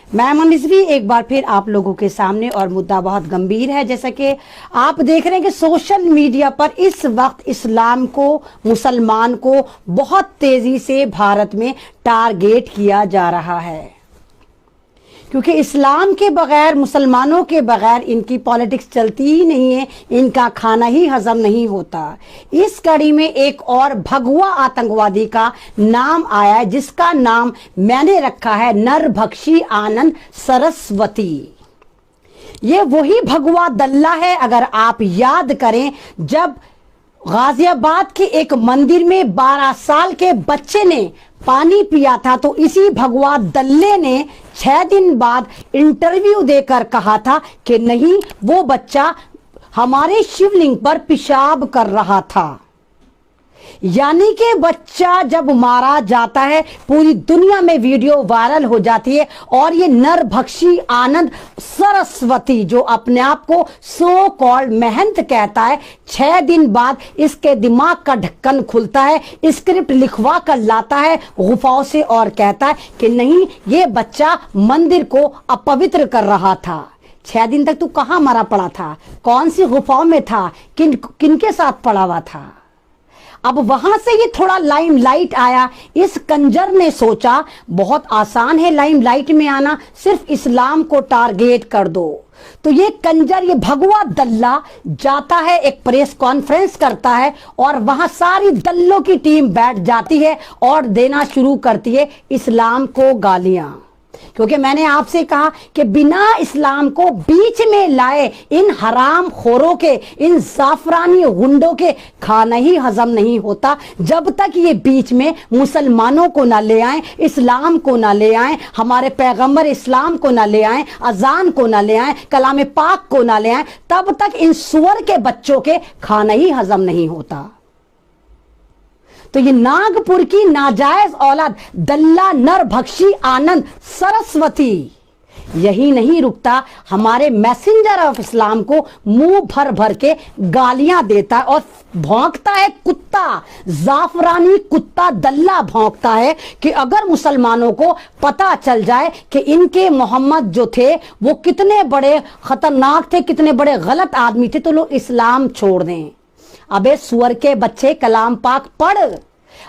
मैं रिजवी एक बार फिर आप लोगों के सामने, और मुद्दा बहुत गंभीर है। जैसा कि आप देख रहे हैं कि सोशल मीडिया पर इस वक्त इस्लाम को, मुसलमान को बहुत तेजी से भारत में टारगेट किया जा रहा है, क्योंकि इस्लाम के बगैर, मुसलमानों के बगैर इनकी पॉलिटिक्स चलती ही नहीं है, इनका खाना ही हजम नहीं होता। इस कड़ी में एक और भगवा आतंकवादी का नाम आया है, जिसका नाम मैंने रखा है नरभक्षी आनंद सरस्वती। ये वही भगवा दल्ला है, अगर आप याद करें, जब गाजियाबाद के एक मंदिर में 12 साल के बच्चे ने पानी पिया था, तो इसी भगवा दल्ले ने 6 दिन बाद इंटरव्यू देकर कहा था कि नहीं, वो बच्चा हमारे शिवलिंग पर पेशाब कर रहा था। यानी कि बच्चा जब मारा जाता है, पूरी दुनिया में वीडियो वायरल हो जाती है, और ये नरभक्षी आनंद सरस्वती जो अपने आप को सो कॉल्ड महंत कहता है, 6 दिन बाद इसके दिमाग का ढक्कन खुलता है, स्क्रिप्ट लिखवा कर लाता है गुफाओं से, और कहता है कि नहीं, ये बच्चा मंदिर को अपवित्र कर रहा था। 6 दिन तक तू कहाँ मरा पड़ा था, कौन सी गुफाओं में था, किनके साथ पड़ा हुआ था। अब वहां से ये थोड़ा लाइमलाइट आया। इस कंजर ने सोचा बहुत आसान है लाइमलाइट में आना, सिर्फ इस्लाम को टारगेट कर दो। तो ये कंजर, ये भगवा दल्ला जाता है, एक प्रेस कॉन्फ्रेंस करता है, और वहां सारी दल्लों की टीम बैठ जाती है और देना शुरू करती है इस्लाम को गालियां। क्योंकि मैंने आपसे कहा कि बिना इस्लाम को बीच में लाए इन हराम खोरों के, इन जाफरानी गुंडों के खाना ही हजम नहीं होता, जब तक ये बीच में मुसलमानों को ना ले आए, इस्लाम को ना ले आए, हमारे पैगंबर इस्लाम को ना ले आए, अजान को ना ले आए, कलाम पाक को ना ले आए, तब तक इन सुअर के बच्चों के खाना ही हजम नहीं होता। तो ये नागपुर की नाजायज औलाद दल्ला नरभक्षी आनंद सरस्वती यही नहीं रुकता, हमारे मैसेंजर ऑफ इस्लाम को मुंह भर भर के गालियां देता है और भौंकता है कुत्ता, जाफरानी कुत्ता दल्ला भौंकता है कि अगर मुसलमानों को पता चल जाए कि इनके मोहम्मद जो थे वो कितने बड़े खतरनाक थे, कितने बड़े गलत आदमी थे, तो लोग इस्लाम छोड़ दें। अबे सुअर के बच्चे, कलाम पाक पढ़।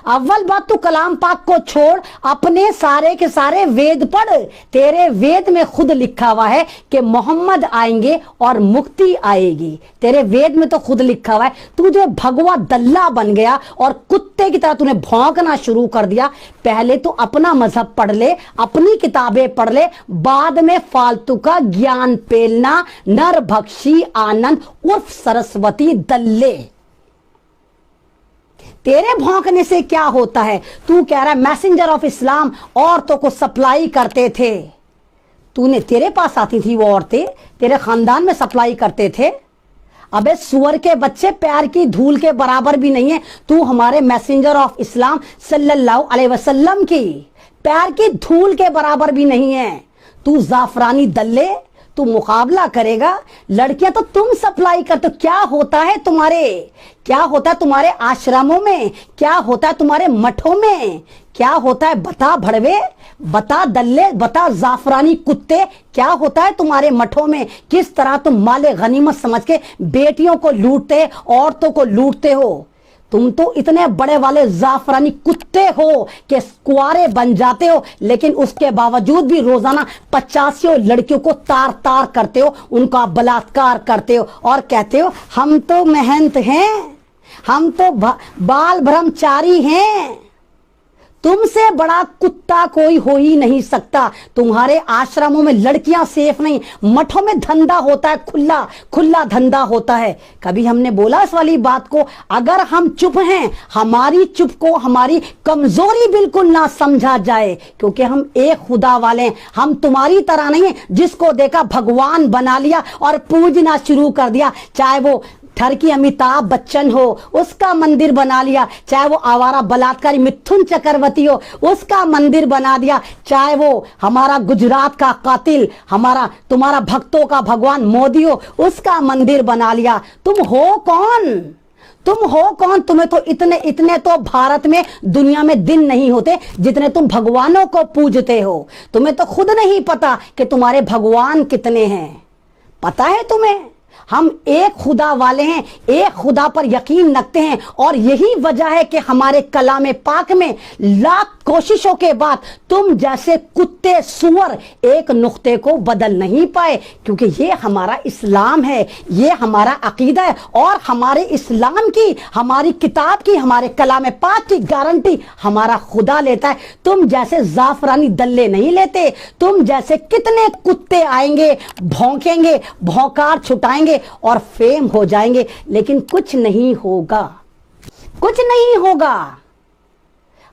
अव्वल बात तू कलाम पाक को छोड़, अपने सारे के सारे वेद पढ़। तेरे वेद में खुद लिखा हुआ है कि मोहम्मद आएंगे और मुक्ति आएगी। तेरे वेद में तो खुद लिखा हुआ है। तू जो भगवा दल्ला बन गया और कुत्ते की तरह तूने भौंकना शुरू कर दिया। पहले तो अपना मजहब पढ़ ले, अपनी किताबें पढ़ ले, बाद में फालतू का ज्ञान पेलना। नरभक्षी आनंद उर्फ सरस्वती दल्ले, तेरे भौंकने से क्या होता है? तू कह रहा है मैसेंजर ऑफ इस्लाम औरतों को सप्लाई करते थे। तेरे पास आती थी वो औरतें, तेरे खानदान में सप्लाई करते थे। अबे सुअर के बच्चे, पैर की धूल के बराबर भी नहीं है तू हमारे मैसेंजर ऑफ इस्लाम सल्लल्लाहु अलैहि वसल्लम की, पैर की धूल के बराबर भी नहीं है। तू जाफरानी दल्ले, तू मुकाबला करेगा? लड़कियां तो तुम सप्लाई करते हो। क्या होता है तुम्हारे आश्रमों में, क्या होता है तुम्हारे मठों में, क्या होता है? बता भड़वे, बता दल्ले, बता जाफरानी कुत्ते, क्या होता है तुम्हारे मठों में? किस तरह तुम माले गनीमत समझ के बेटियों को लूटते, औरतों को लूटते हो। तुम तो इतने बड़े वाले जाफरानी कुत्ते हो कि कुआरे बन जाते हो, लेकिन उसके बावजूद भी रोजाना 85 लड़कियों को तार तार करते हो, उनका बलात्कार करते हो और कहते हो हम तो महंत हैं, हम तो बाल ब्रह्मचारी हैं। तुमसे बड़ा कुत्ता कोई हो ही नहीं सकता। तुम्हारे आश्रमों में लड़कियां सेफ नहीं, मठों में धंधा होता है, खुला खुला धंधा होता है। कभी हमने बोला इस वाली बात को? अगर हम चुप हैं, हमारी चुप को हमारी कमजोरी बिल्कुल ना समझा जाए, क्योंकि हम एक खुदा वाले हैं। हम तुम्हारी तरह नहीं है जिसको देखा भगवान बना लिया और पूजना शुरू कर दिया। चाहे वो ठरकी अमिताभ बच्चन हो, उसका मंदिर बना लिया, चाहे वो आवारा बलात्कारी मिथुन चक्रवर्ती हो, उसका मंदिर बना दिया, चाहे वो हमारा गुजरात का कातिल, तुम्हारा भक्तों का भगवान मोदी हो, उसका मंदिर बना लिया। तुम हो कौन? तुम हो कौन? तुम्हें तो इतने इतने तो भारत में दुनिया में दिन नहीं होते जितने तुम भगवानों को पूजते हो। तुम्हें तो खुद नहीं पता कि तुम्हारे भगवान कितने हैं। पता है तुम्हें? हम एक खुदा वाले हैं, एक खुदा पर यकीन रखते हैं, और यही वजह है कि हमारे कलाम पाक में लाख कोशिशों के बाद तुम जैसे कुत्ते सुअर एक नुक्ते को बदल नहीं पाए, क्योंकि ये हमारा इस्लाम है, ये हमारा अकीदा है, और हमारे इस्लाम की, हमारी किताब की, हमारे कलाम पाक की गारंटी हमारा खुदा लेता है। तुम जैसे जाफरानी दल्ले नहीं लेते। तुम जैसे कितने कुत्ते आएंगे, भौंकेंगे, भौंकार छुटाएंगे और फेम हो जाएंगे, लेकिन कुछ नहीं होगा, कुछ नहीं होगा।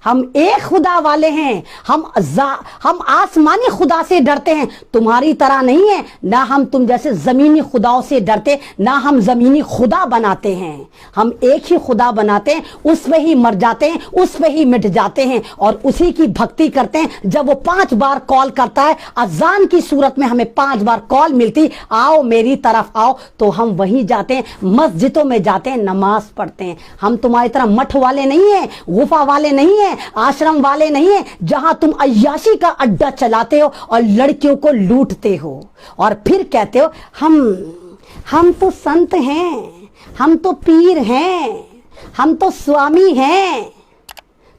हम एक खुदा वाले हैं। हम आसमानी खुदा से डरते हैं, तुम्हारी तरह नहीं है। ना हम तुम जैसे जमीनी खुदाओं से डरते, ना हम जमीनी खुदा बनाते हैं। हम एक ही खुदा बनाते हैं, उस पे ही मर जाते हैं, उस पे ही मिट जाते हैं, और उसी की भक्ति करते हैं। जब वो 5 बार कॉल करता है, अजान की सूरत में हमें 5 बार कॉल मिलती, आओ मेरी तरफ आओ, तो हम वहीं जाते हैं, मस्जिदों में जाते हैं, नमाज पढ़ते हैं। हम तुम्हारी तरह मठ वाले नहीं हैं, गुफा वाले नहीं हैं, आश्रम वाले नहीं है, जहां तुम अय्याशी का अड्डा चलाते हो और लड़कियों को लूटते हो, और फिर कहते हो हम तो संत हैं, हम तो पीर हैं, हम तो स्वामी हैं।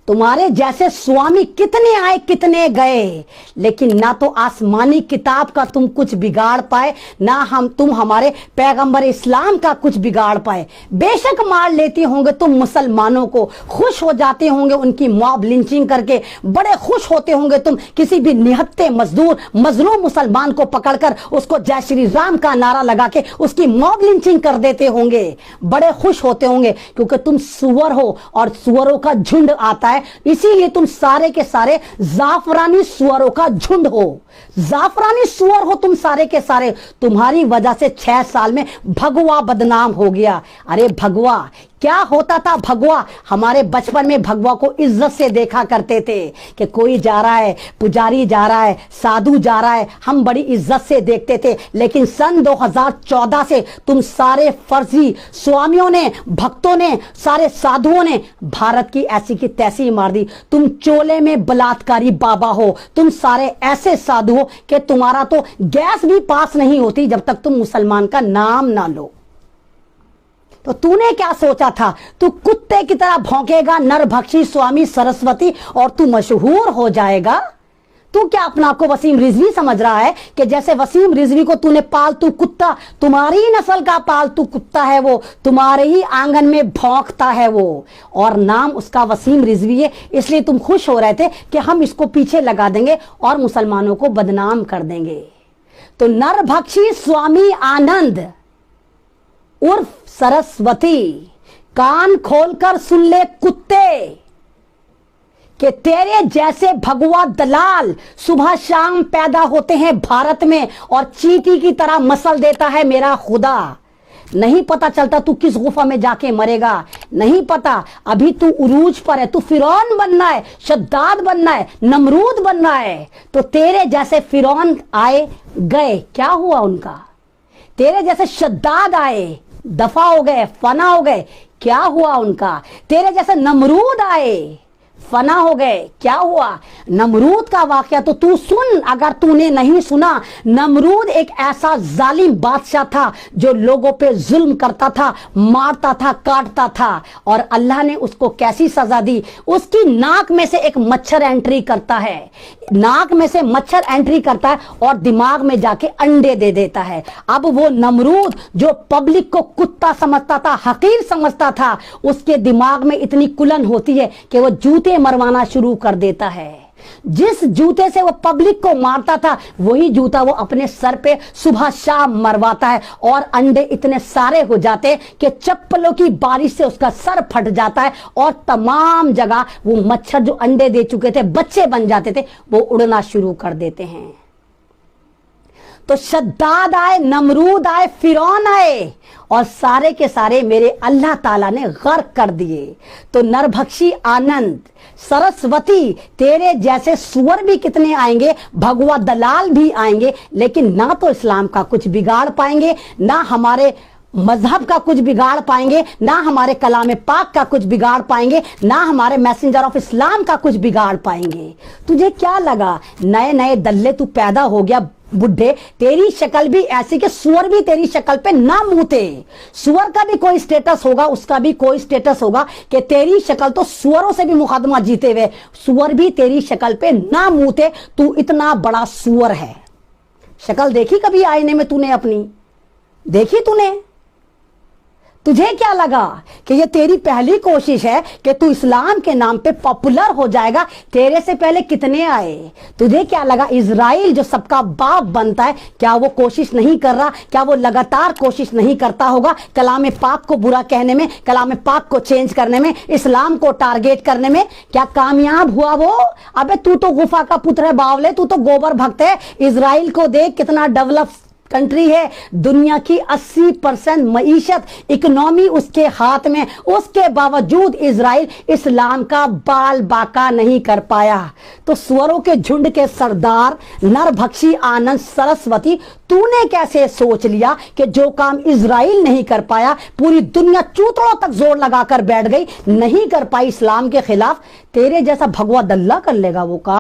तुम्हारे जैसे स्वामी कितने आए कितने गए, लेकिन ना तो आसमानी किताब का तुम कुछ बिगाड़ पाए, ना तुम हमारे पैगंबर इस्लाम का कुछ बिगाड़ पाए। बेशक मार लेते होंगे तुम मुसलमानों को, खुश हो जाते होंगे उनकी मॉब लिंचिंग करके, बड़े खुश होते होंगे तुम किसी भी निहत्ते मजदूर मजलूम मुसलमान को पकड़कर उसको जय श्री राम का नारा लगा के उसकी मॉब लिंचिंग कर देते होंगे, बड़े खुश होते होंगे, क्योंकि तुम सुअर हो और सुअरों का झुंड आता है। इसीलिए तुम सारे के सारे जाफरानी सुअरों का झुंड हो, जाफरानी सुअर हो तुम सारे के सारे। तुम्हारी वजह से 6 साल में भगवा बदनाम हो गया। अरे भगवा क्या होता था? भगवा, हमारे बचपन में भगवा को इज्जत से देखा करते थे कि कोई जा रहा है, पुजारी जा रहा है, साधु जा रहा है, हम बड़ी इज्जत से देखते थे। लेकिन सन 2014 से तुम सारे फर्जी स्वामियों ने, भक्तों ने, सारे साधुओं ने भारत की ऐसी की तैसी मार दी। तुम चोले में बलात्कारी बाबा हो, तुम सारे ऐसे साधु हो कि तुम्हारा तो गैस भी पास नहीं होती जब तक तुम मुसलमान का नाम ना लो। तो तूने क्या सोचा था? तू कुत्ते की तरह भौंकेगा, नरभक्षी स्वामी सरस्वती, और तू मशहूर हो जाएगा। तू क्या अपना आपको वसीम रिजवी समझ रहा है कि जैसे वसीम रिजवी को तूने पालतू कुत्ता, तुम्हारी ही नस्ल का पालतू कुत्ता है वो, तुम्हारे ही आंगन में भौंकता है वो, और नाम उसका वसीम रिजवी है। इसलिए तुम खुश हो रहे थे कि हम इसको पीछे लगा देंगे और मुसलमानों को बदनाम कर देंगे। तो नरभक्षी स्वामी आनंद उर्फ सरस्वती, कान खोलकर सुन ले कुत्ते, कि तेरे जैसे भगवा दलाल सुबह शाम पैदा होते हैं भारत में, और चींटी की तरह मसल देता है मेरा खुदा। नहीं पता चलता तू किस गुफा में जाके मरेगा, नहीं पता। अभी तू उरूज पर है, तू फिरौन बनना है, शद्दाद बनना है, नमरूद बनना है। तो तेरे जैसे फिरौन आए गए, क्या हुआ उनका? तेरे जैसे शद्दाद आए, दफा हो गए, फना हो गए, क्या हुआ उनका? तेरे जैसे नमरूद आए, फना हो गए, क्या हुआ? नमरूद का वाकया तो तू सुन, अगर तूने नहीं सुना। नमरूद एक ऐसा जालिम बादशाह था जो लोगों पे जुल्म करता था, मारता था, काटता था, और अल्लाह ने उसको कैसी सजा दी? उसकी नाक में से एक मच्छर एंट्री करता है, नाक में से मच्छर एंट्री करता है और दिमाग में जाके अंडे दे देता है। अब वो नमरूद जो पब्लिक को कुत्ता समझता था, हकीर समझता था, उसके दिमाग में इतनी कुलन होती है कि वो जूते मरवाना शुरू कर देता है। जिस जूते से वो पब्लिक को मारता था, वही जूता वो अपने सर पे सुबह शाम मरवाता है, और अंडे इतने सारे हो जाते कि चप्पलों की बारिश से उसका सर फट जाता है, और तमाम जगह वो मच्छर जो अंडे दे चुके थे, बच्चे बन जाते थे, वो उड़ना शुरू कर देते हैं। तो शद्दाद आए, नमरूद आए, फिरौन आए, और सारे के सारे मेरे अल्लाह ताला ने गर्क कर दिए। तो नरभक्षी आनंद, सरस्वती, तेरे जैसे सुअर भी कितने आएंगे, भगवा दलाल भी आएंगे, लेकिन ना तो इस्लाम का कुछ बिगाड़ पाएंगे, ना हमारे मजहब का कुछ बिगाड़ पाएंगे, ना हमारे कलाम पाक का कुछ बिगाड़ पाएंगे, ना हमारे मैसेंजर ऑफ इस्लाम का कुछ बिगाड़ पाएंगे। तुझे क्या लगा नए नए दल्ले तू पैदा हो गया बुढ़े, तेरी शक्ल भी ऐसी कि सुअर भी तेरी शक्ल पे ना मुंहते। सुअर का भी कोई स्टेटस होगा, उसका भी कोई स्टेटस होगा कि तेरी शक्ल तो सुअरों से भी मुकदमा जीते हुए, सुअर भी तेरी शक्ल पे ना मुंहते। तू इतना बड़ा सुअर है। शक्ल देखी कभी आईने में तूने अपनी? देखी तूने? तुझे क्या लगा कि ये तेरी पहली कोशिश है कि तू इस्लाम के नाम पे पॉपुलर हो जाएगा? तेरे से पहले कितने आए? तुझे क्या लगा इजराइल जो सबका बाप बनता है, क्या वो कोशिश नहीं कर रहा? क्या वो लगातार कोशिश नहीं करता होगा कलाम पाक को बुरा कहने में, कलाम पाक को चेंज करने में, इस्लाम को टारगेट करने में? क्या कामयाब हुआ वो? अबे तू तो गुफा का पुत्र है बावले, तू तो गोबर भक्त है। इजराइल को देख कितना डेवलप कंट्री है, दुनिया की 80% मईशत इकोनॉमी उसके हाथ में, उसके बावजूद इजराइल इस्लाम का बाल बाका नहीं कर पाया। तो सुअरों के झुंड के सरदार नरभक्षी आनंद सरस्वती, तूने कैसे सोच लिया कि जो काम इजराइल नहीं कर पाया पूरी दुनिया चूतड़ों तक जोर लगाकर बैठ गई, नहीं कर पाई इस्लाम के खिलाफ, तेरे जैसा भगवा दल्ला कर लेगा वो काम?